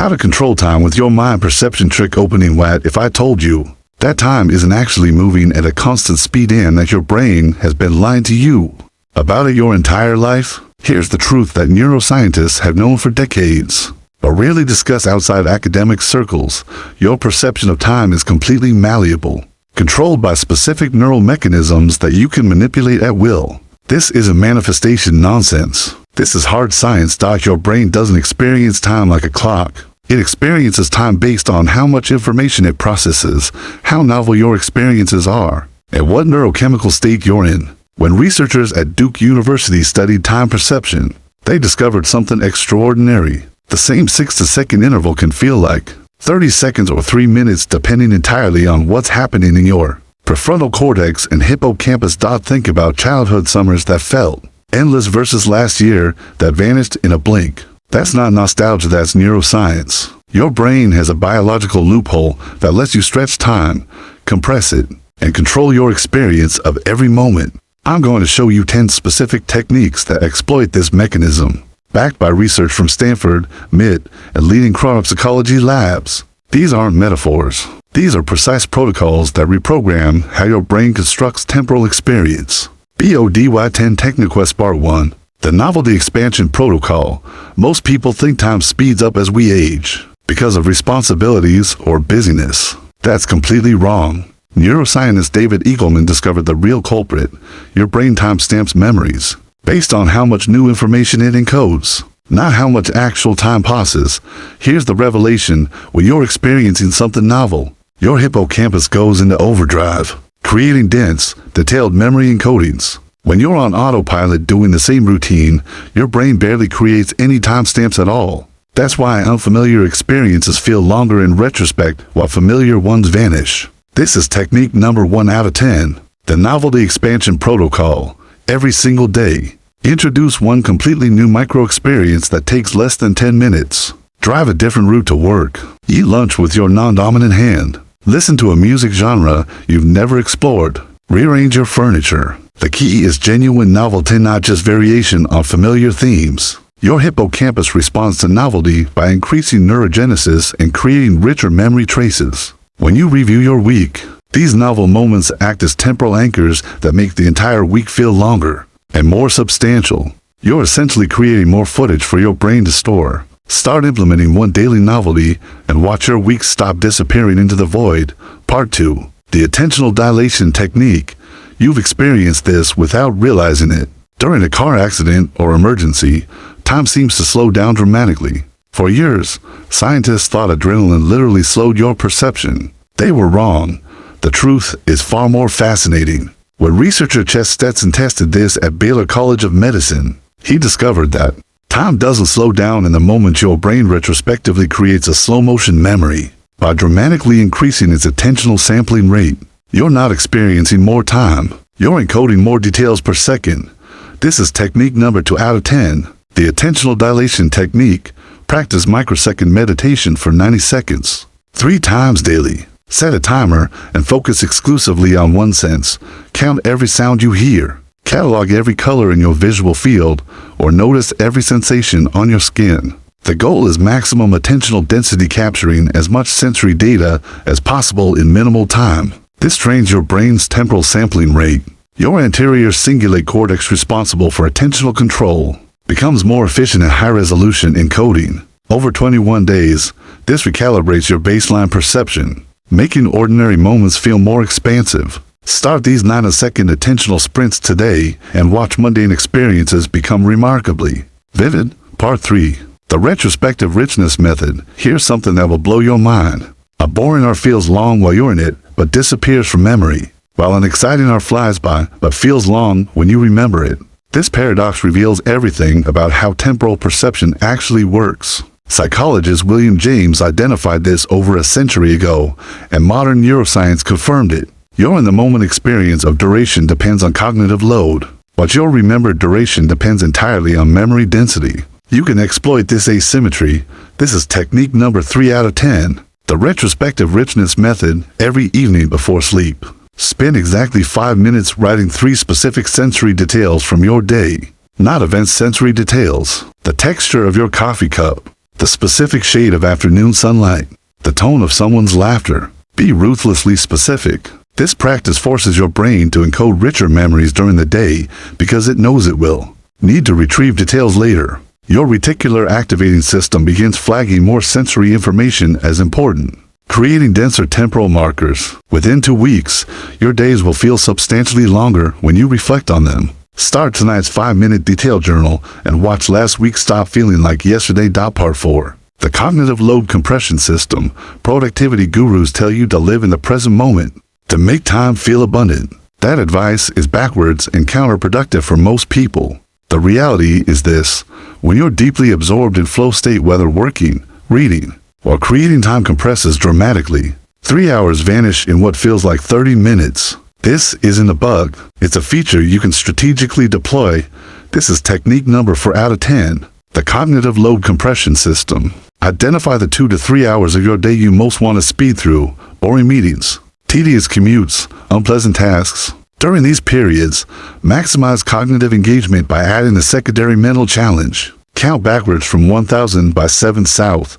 How to control time with your mind perception trick opening. What if I told you that time isn't actually moving at a constant speed and that your brain has been lying to you about it your entire life? Here's the truth that neuroscientists have known for decades, but rarely discuss outside academic circles. Your perception of time is completely malleable, controlled by specific neural mechanisms that you can manipulate at will. This isn't manifestation nonsense. This is hard science. Your brain doesn't experience time like a clock. It experiences time based on how much information it processes, how novel your experiences are, and what neurochemical state you're in. When researchers at Duke University studied time perception, they discovered something extraordinary. The same 6-second interval can feel like 30 seconds or 3 minutes depending entirely on what's happening in your prefrontal cortex and hippocampus. Think about childhood summers that felt endless versus last year that vanished in a blink. That's not nostalgia, that's neuroscience. Your brain has a biological loophole that lets you stretch time, compress it, and control your experience of every moment. I'm going to show you 10 specific techniques that exploit this mechanism, backed by research from Stanford, MIT, and leading chronopsychology labs. These aren't metaphors. These are precise protocols that reprogram how your brain constructs temporal experience. BODY 10 TechniQuest Part 1. The Novelty Expansion Protocol. Most people think time speeds up as we age because of responsibilities or busyness. That's completely wrong. Neuroscientist David Eagleman discovered the real culprit. Your brain timestamps memories based on how much new information it encodes, not how much actual time passes. Here's the revelation: when you're experiencing something novel, your hippocampus goes into overdrive, creating dense, detailed memory encodings. When you're on autopilot doing the same routine, your brain barely creates any timestamps at all. That's why unfamiliar experiences feel longer in retrospect while familiar ones vanish. This is technique number 1 out of 10. The Novelty Expansion Protocol. Every single day, introduce one completely new micro-experience that takes less than 10 minutes. Drive a different route to work. Eat lunch with your non-dominant hand. Listen to a music genre you've never explored. Rearrange your furniture. The key is genuine novelty, not just variation on familiar themes. Your hippocampus responds to novelty by increasing neurogenesis and creating richer memory traces. When you review your week, these novel moments act as temporal anchors that make the entire week feel longer and more substantial. You're essentially creating more footage for your brain to store. Start implementing one daily novelty and watch your week stop disappearing into the void. Part 2. The Attentional Dilation Technique. You've experienced this without realizing it. During a car accident or emergency, time seems to slow down dramatically. For years, scientists thought adrenaline literally slowed your perception. They were wrong. The truth is far more fascinating. When researcher Ches Stetson tested this at Baylor College of Medicine, he discovered that time doesn't slow down in the moment. Your brain retrospectively creates a slow-motion memory by dramatically increasing its attentional sampling rate. You're not experiencing more time. You're encoding more details per second. This is technique number 2 out of 10. The Attentional Dilation Technique. Practice microsecond meditation for 90 seconds, 3 times daily. Set a timer and focus exclusively on one sense. Count every sound you hear. Catalog every color in your visual field, or notice every sensation on your skin. The goal is maximum attentional density, capturing as much sensory data as possible in minimal time. This trains your brain's temporal sampling rate. Your anterior cingulate cortex, responsible for attentional control, becomes more efficient at high-resolution encoding. Over 21 days, this recalibrates your baseline perception, making ordinary moments feel more expansive. Start these 9-second attentional sprints today and watch mundane experiences become remarkably vivid. Part 3. The Retrospective Richness Method. Here's something that will blow your mind. A boring hour feels long while you're in it, but disappears from memory, while an exciting hour flies by, but feels long when you remember it. This paradox reveals everything about how temporal perception actually works. Psychologist William James identified this over a century ago, and modern neuroscience confirmed it. Your in-the-moment experience of duration depends on cognitive load, but your remembered duration depends entirely on memory density. You can exploit this asymmetry. This is technique number 3 out of 10. The Retrospective Richness Method. Every evening before sleep, spend exactly 5 minutes writing 3 specific sensory details from your day. Not event sensory details. The texture of your coffee cup, the specific shade of afternoon sunlight, the tone of someone's laughter. Be ruthlessly specific. This practice forces your brain to encode richer memories during the day because it knows it will need to retrieve details later. Your reticular activating system begins flagging more sensory information as important, creating denser temporal markers. Within 2 weeks, your days will feel substantially longer when you reflect on them. Start tonight's 5-minute detail journal and watch last week stop feeling like yesterday. Part 4. The cognitive load compression system. Productivity gurus tell you to live in the present moment, to make time feel abundant. That advice is backwards and counterproductive for most people. The reality is this: when you're deeply absorbed in flow state, whether working, reading, or creating, time compresses dramatically. 3 hours vanish in what feels like 30 minutes. This isn't a bug. It's a feature you can strategically deploy. This is technique number 4 out of 10. The cognitive load compression system. Identify the 2 to 3 hours of your day you most want to speed through: boring meetings, tedious commutes, unpleasant tasks. During these periods, maximize cognitive engagement by adding a secondary mental challenge. Count backwards from 1000 by 7 south.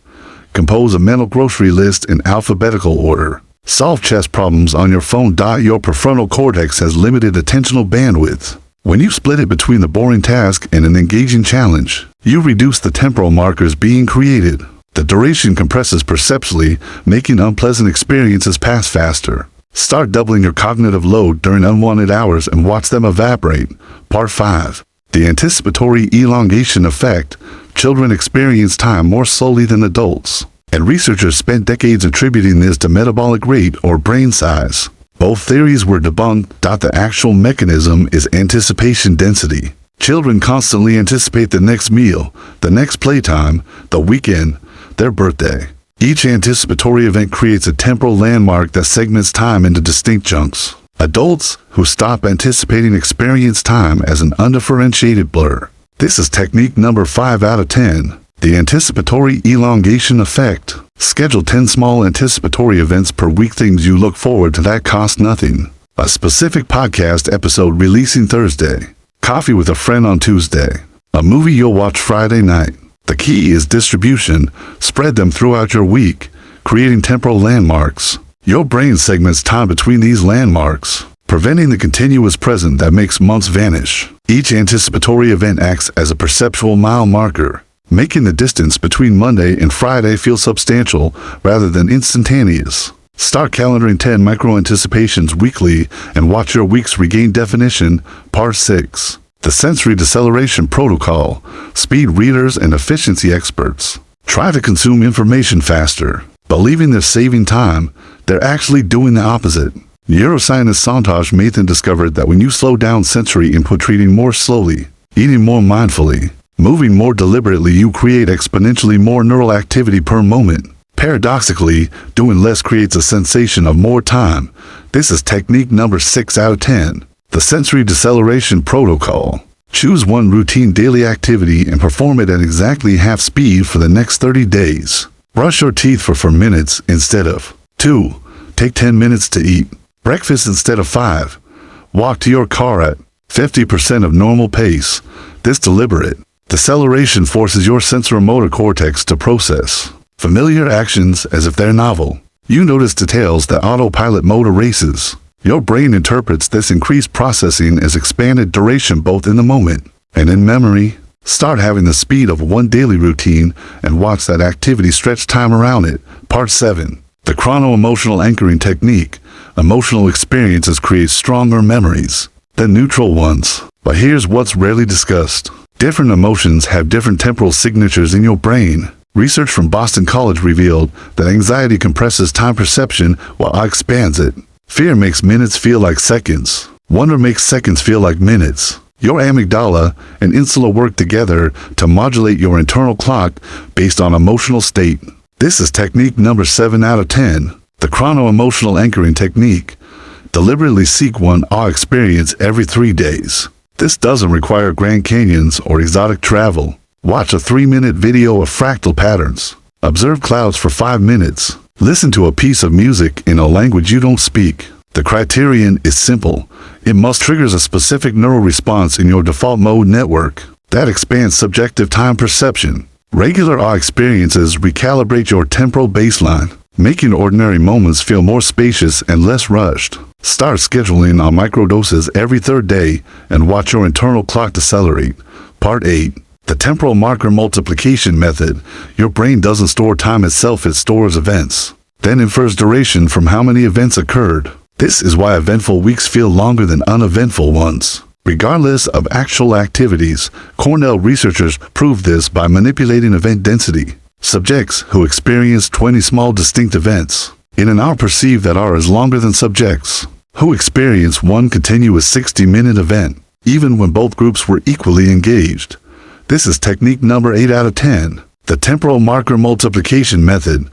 Compose a mental grocery list in alphabetical order. Solve chess problems on your phone. Your prefrontal cortex has limited attentional bandwidth. When you split it between the boring task and an engaging challenge, you reduce the temporal markers being created. The duration compresses perceptually, making unpleasant experiences pass faster. Start doubling your cognitive load during unwanted hours and watch them evaporate. Part 5. The anticipatory elongation effect. Children experience time more slowly than adults, and researchers spent decades attributing this to metabolic rate or brain size. Both theories were debunked. The actual mechanism is anticipation density. Children constantly anticipate the next meal, the next playtime, the weekend, their birthday. Each anticipatory event creates a temporal landmark that segments time into distinct chunks. Adults who stop anticipating experience time as an undifferentiated blur. This is technique number 5 out of 10. The anticipatory elongation effect. Schedule 10 small anticipatory events per week, things you look forward to that cost nothing. A specific podcast episode releasing Thursday. Coffee with a friend on Tuesday. A movie you'll watch Friday night. The key is distribution. Spread them throughout your week, creating temporal landmarks. Your brain segments time between these landmarks, preventing the continuous present that makes months vanish. Each anticipatory event acts as a perceptual mile marker, making the distance between Monday and Friday feel substantial rather than instantaneous. Start calendaring 10 micro-anticipations weekly and watch your weeks regain definition. Part 6. The sensory deceleration protocol. Speed readers and efficiency experts try to consume information faster. Believing they're saving time, they're actually doing the opposite. Neuroscientist Santosh Mathan discovered that when you slow down sensory input, reading more slowly, eating more mindfully, moving more deliberately, you create exponentially more neural activity per moment. Paradoxically, doing less creates a sensation of more time. This is technique number 6 out of 10. The sensory deceleration protocol. Choose one routine daily activity and perform it at exactly half speed for the next 30 days. Brush your teeth for 4 minutes instead of 2. Take 10 minutes to eat breakfast instead of 5. Walk to your car at 50% of normal pace. This deliberate deceleration forces your sensorimotor cortex to process familiar actions as if they're novel. You notice details that autopilot mode erases. Your brain interprets this increased processing as expanded duration both in the moment and in memory. Start having the speed of one daily routine and watch that activity stretch time around it. Part 7. The chrono-emotional anchoring technique. Emotional experiences create stronger memories than neutral ones. But here's what's rarely discussed. Different emotions have different temporal signatures in your brain. Research from Boston College revealed that anxiety compresses time perception while it expands it. Fear makes minutes feel like seconds. Wonder makes seconds feel like minutes. Your amygdala and insula work together to modulate your internal clock based on emotional state. This is technique number 7 out of 10. The chrono-emotional anchoring technique. Deliberately seek one awe experience every 3 days. This doesn't require Grand Canyons or exotic travel. Watch a 3-minute video of fractal patterns. Observe clouds for 5 minutes. Listen to a piece of music in a language you don't speak. The criterion is simple. It must trigger a specific neural response in your default mode network. That expands subjective time perception. Regular awe experiences recalibrate your temporal baseline, making ordinary moments feel more spacious and less rushed. Start scheduling on microdoses every third day and watch your internal clock decelerate. Part 8. The temporal marker multiplication method. Your brain doesn't store time itself, it stores events, then infers duration from how many events occurred. This is why eventful weeks feel longer than uneventful ones, regardless of actual activities. Cornell researchers proved this by manipulating event density. Subjects who experience 20 small distinct events in an hour perceive that hour is longer than subjects who experience one continuous 60-minute event, even when both groups were equally engaged. This is technique number 8 out of 10. The temporal marker multiplication method.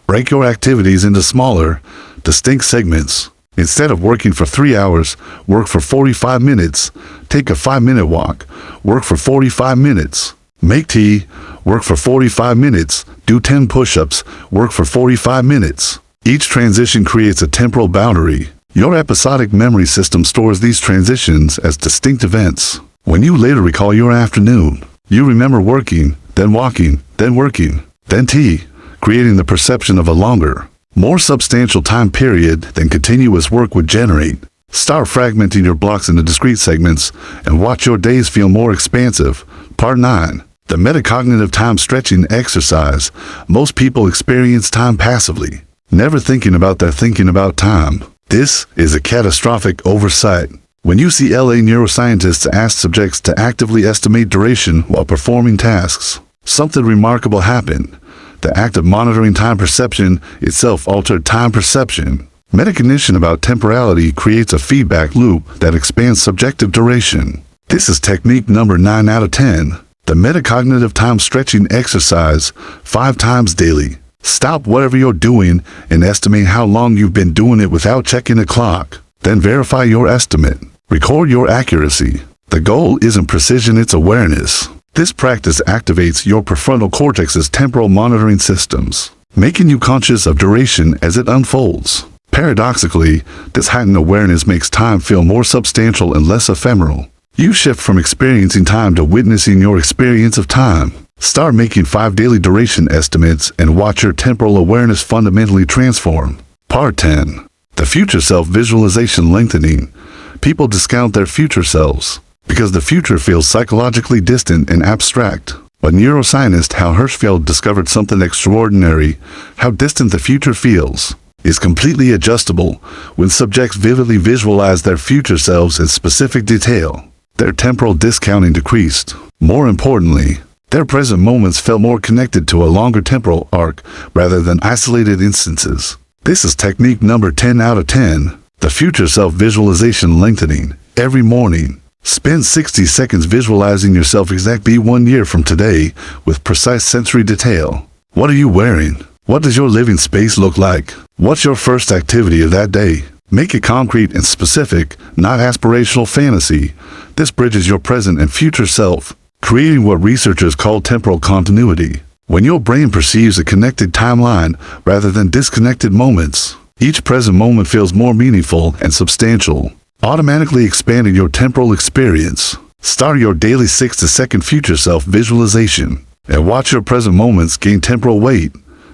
Break your activities into smaller, distinct segments. Instead of working for 3 hours, work for 45 minutes. Take a 5-minute walk. Work for 45 minutes. Make tea. Work for 45 minutes. Do 10 push-ups. Work for 45 minutes. Each transition creates a temporal boundary. Your episodic memory system stores these transitions as distinct events. When you later recall your afternoon, you remember working, then walking, then working, then tea, creating the perception of a longer, more substantial time period than continuous work would generate. Start fragmenting your blocks into discrete segments and watch your days feel more expansive. Part 9. The metacognitive time stretching exercise. Most people experience time passively, never thinking about their thinking about time. This is a catastrophic oversight. When you see LA neuroscientists ask subjects to actively estimate duration while performing tasks, something remarkable happened. The act of monitoring time perception itself altered time perception. Metacognition about temporality creates a feedback loop that expands subjective duration. This is technique number 9 out of 10. The metacognitive time stretching exercise. 5 times daily. Stop whatever you're doing and estimate how long you've been doing it without checking the clock. Then verify your estimate. Record your accuracy. The goal isn't precision, it's awareness. This practice activates your prefrontal cortex's temporal monitoring systems, making you conscious of duration as it unfolds. Paradoxically, this heightened awareness makes time feel more substantial and less ephemeral. You shift from experiencing time to witnessing your experience of time. Start making 5 daily duration estimates and watch your temporal awareness fundamentally transform. Part 10. The future self visualization lengthening. People discount their future selves because the future feels psychologically distant and abstract. But neuroscientist Hal Hershfield discovered something extraordinary. How distant the future feels is completely adjustable. When subjects vividly visualize their future selves in specific detail, their temporal discounting decreased. More importantly, their present moments felt more connected to a longer temporal arc rather than isolated instances. This is technique number 10 out of 10. The future self visualization lengthening. Every morning, spend 60 seconds visualizing yourself exactly 1 year from today with precise sensory detail. What are you wearing? What does your living space look like? What's your first activity of that day? Make it concrete and specific, not aspirational fantasy. This bridges your present and future self, creating what researchers call temporal continuity. When your brain perceives a connected timeline rather than disconnected moments, each present moment feels more meaningful and substantial, automatically expanding your temporal experience. Start your daily 60-second future self visualization and watch your present moments gain temporal weight.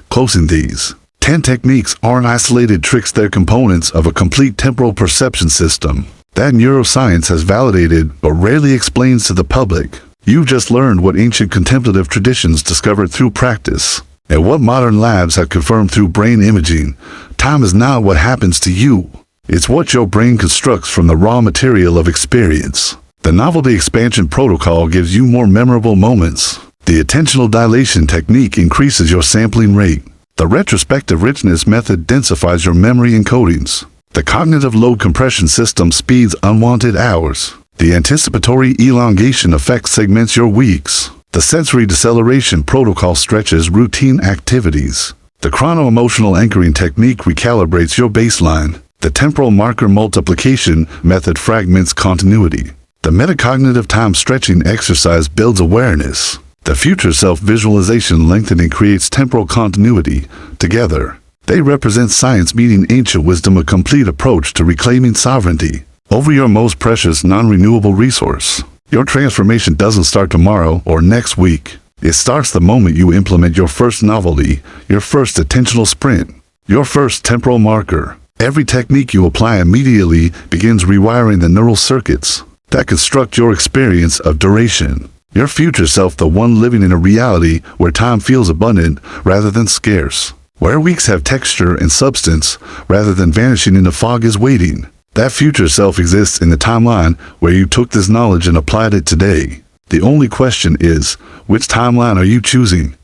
Closing these 10 techniques aren't isolated tricks, they're components of a complete temporal perception system that neuroscience has validated but rarely explains to the public. You've just learned what ancient contemplative traditions discovered through practice, and what modern labs have confirmed through brain imaging. Time is not what happens to you. It's what your brain constructs from the raw material of experience. The novelty expansion protocol gives you more memorable moments. The attentional dilation technique increases your sampling rate. The retrospective richness method densifies your memory encodings. The cognitive load compression system speeds unwanted hours. The anticipatory elongation effect segments your weeks. The sensory deceleration protocol stretches routine activities. The chrono-emotional anchoring technique recalibrates your baseline. The temporal marker multiplication method fragments continuity. The metacognitive time stretching exercise builds awareness. The future self-visualization lengthening creates temporal continuity. Together, they represent science meeting ancient wisdom, a complete approach to reclaiming sovereignty over your most precious non-renewable resource. Your transformation doesn't start tomorrow or next week. It starts the moment you implement your first novelty, your first attentional sprint, your first temporal marker. Every technique you apply immediately begins rewiring the neural circuits that construct your experience of duration. Your future self, the one living in a reality where time feels abundant rather than scarce, where weeks have texture and substance rather than vanishing in the fog, is waiting. That future self exists in the timeline where you took this knowledge and applied it today. The only question is, which timeline are you choosing?